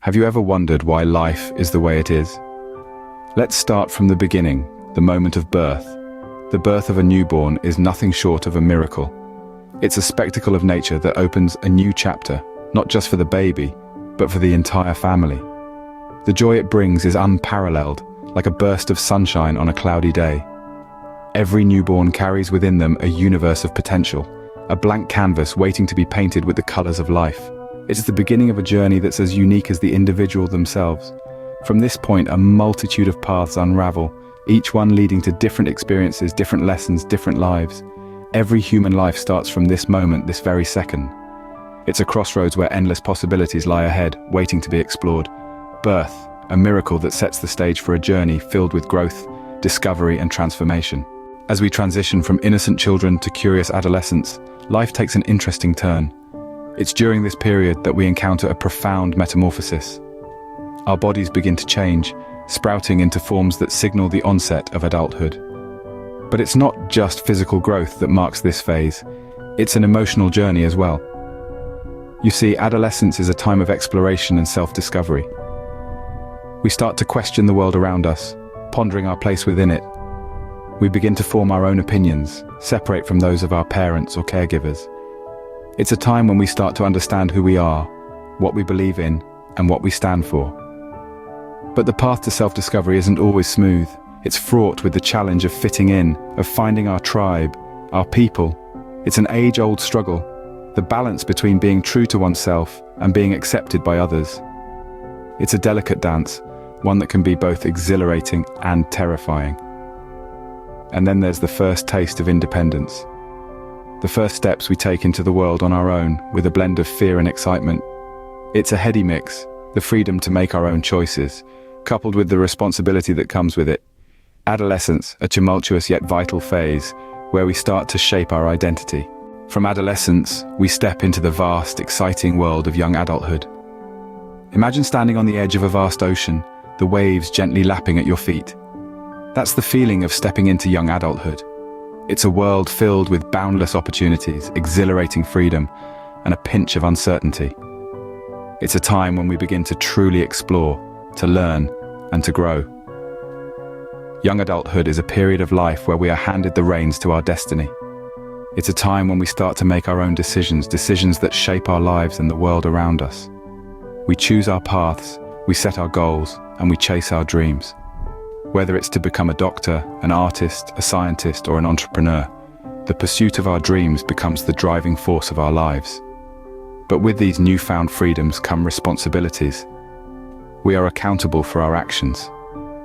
Have you ever wondered why life is the way it is? Let's start from the beginning, the moment of birth. The birth of a newborn is nothing short of a miracle. It's a spectacle of nature that opens a new chapter, not just for the baby, but for the entire family. The joy it brings is unparalleled, like a burst of sunshine on a cloudy day. Every newborn carries within them a universe of potential, a blank canvas waiting to be painted with the colors of life. It's the beginning of a journey that's as unique as the individual themselves. From this point, a multitude of paths unravel, each one leading to different experiences, different lessons, different lives. Every human life starts from this moment, this very second. It's a crossroads where endless possibilities lie ahead, waiting to be explored. Birth, a miracle that sets the stage for a journey filled with growth, discovery, and transformation. As we transition from innocent children to curious adolescence, life takes an interesting turn. It's during this period that we encounter a profound metamorphosis. Our bodies begin to change, sprouting into forms that signal the onset of adulthood. But it's not just physical growth that marks this phase, it's an emotional journey as well. You see, adolescence is a time of exploration and self-discovery. We start to question the world around us, pondering our place within it. We begin to form our own opinions, separate from those of our parents or caregivers. It's a time when we start to understand who we are, what we believe in, and what we stand for. But the path to self-discovery isn't always smooth. It's fraught with the challenge of fitting in, of finding our tribe, our people. It's an age-old struggle, the balance between being true to oneself and being accepted by others. It's a delicate dance, one that can be both exhilarating and terrifying. And then there's the first taste of independence. The first steps we take into the world on our own, with a blend of fear and excitement. It's a heady mix, the freedom to make our own choices, coupled with the responsibility that comes with it. Adolescence, a tumultuous yet vital phase, where we start to shape our identity. From adolescence, we step into the vast, exciting world of young adulthood. Imagine standing on the edge of a vast ocean, the waves gently lapping at your feet. That's the feeling of stepping into young adulthood. It's a world filled with boundless opportunities, exhilarating freedom, and a pinch of uncertainty. It's a time when we begin to truly explore, to learn, and to grow. Young adulthood is a period of life where we are handed the reins to our destiny. It's a time when we start to make our own decisions that shape our lives and the world around us. We choose our paths, we set our goals, and we chase our dreams. Whether it's to become a doctor, an artist, a scientist, or an entrepreneur, the pursuit of our dreams becomes the driving force of our lives. But with these newfound freedoms come responsibilities. We are accountable for our actions.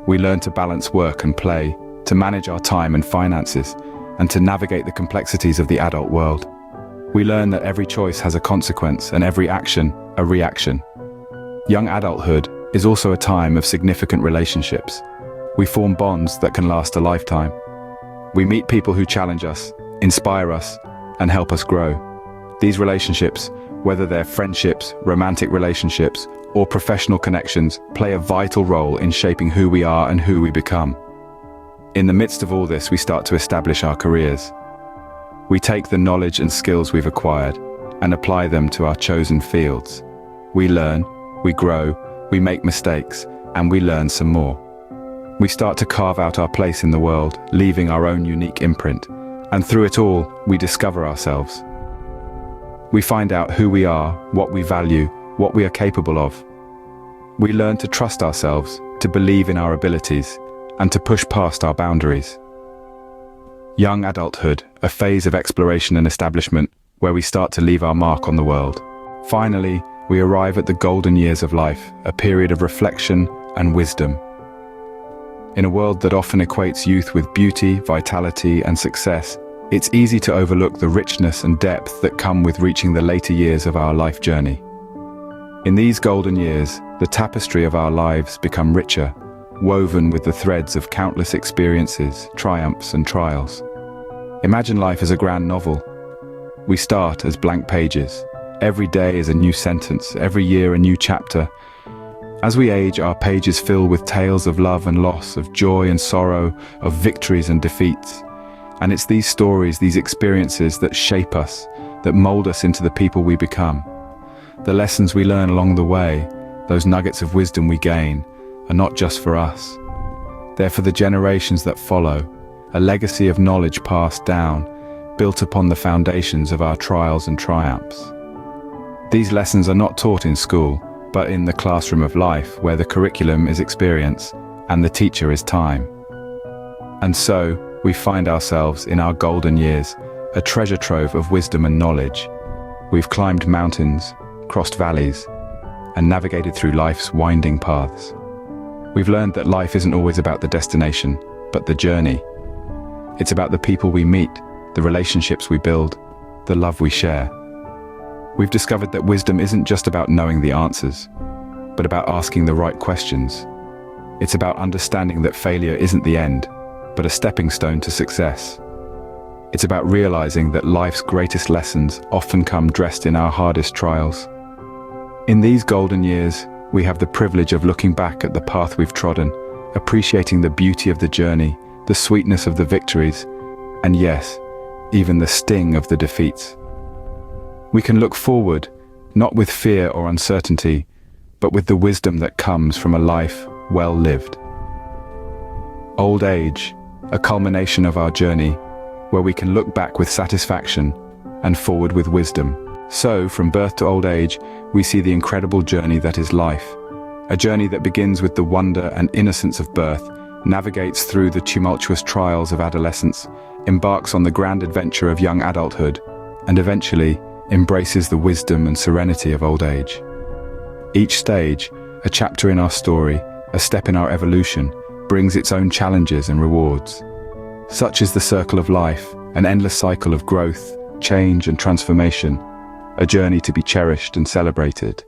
We learn to balance work and play, to manage our time and finances, and to navigate the complexities of the adult world. We learn that every choice has a consequence and every action a reaction. Young adulthood is also a time of significant relationships. We form bonds that can last a lifetime. We meet people who challenge us, inspire us, and help us grow. These relationships, whether they're friendships, romantic relationships, or professional connections, play a vital role in shaping who we are and who we become. In the midst of all this, we start to establish our careers. We take the knowledge and skills we've acquired and apply them to our chosen fields. We learn, we grow, we make mistakes, and we learn some more. We start to carve out our place in the world, leaving our own unique imprint. And through it all, we discover ourselves. We find out who we are, what we value, what we are capable of. We learn to trust ourselves, to believe in our abilities, and to push past our boundaries. Young adulthood, a phase of exploration and establishment, where we start to leave our mark on the world. Finally, we arrive at the golden years of life, a period of reflection and wisdom. In a world that often equates youth with beauty, vitality, and success, it's easy to overlook the richness and depth that come with reaching the later years of our life journey. In these golden years, the tapestry of our lives become richer, woven with the threads of countless experiences, triumphs, and trials. Imagine life as a grand novel. We start as blank pages. Every day is a new sentence, every year a new chapter. As we age, our pages fill with tales of love and loss, of joy and sorrow, of victories and defeats. And it's these stories, these experiences that shape us, that mold us into the people we become. The lessons we learn along the way, those nuggets of wisdom we gain, are not just for us. They're for the generations that follow, a legacy of knowledge passed down, built upon the foundations of our trials and triumphs. These lessons are not taught in school, but in the classroom of life, where the curriculum is experience and the teacher is time. And so, we find ourselves in our golden years, a treasure trove of wisdom and knowledge. We've climbed mountains, crossed valleys, and navigated through life's winding paths. We've learned that life isn't always about the destination, but the journey. It's about the people we meet, the relationships we build, the love we share. We've discovered that wisdom isn't just about knowing the answers, but about asking the right questions. It's about understanding that failure isn't the end, but a stepping stone to success. It's about realizing that life's greatest lessons often come dressed in our hardest trials. In these golden years, we have the privilege of looking back at the path we've trodden, appreciating the beauty of the journey, the sweetness of the victories, and yes, even the sting of the defeats. We can look forward, not with fear or uncertainty, but with the wisdom that comes from a life well lived. Old age, a culmination of our journey, where we can look back with satisfaction and forward with wisdom. So, from birth to old age, we see the incredible journey that is life. A journey that begins with the wonder and innocence of birth, navigates through the tumultuous trials of adolescence, embarks on the grand adventure of young adulthood, and eventually embraces the wisdom and serenity of old age. Each stage, a chapter in our story, a step in our evolution, brings its own challenges and rewards. Such is the circle of life, an endless cycle of growth, change and transformation, a journey to be cherished and celebrated.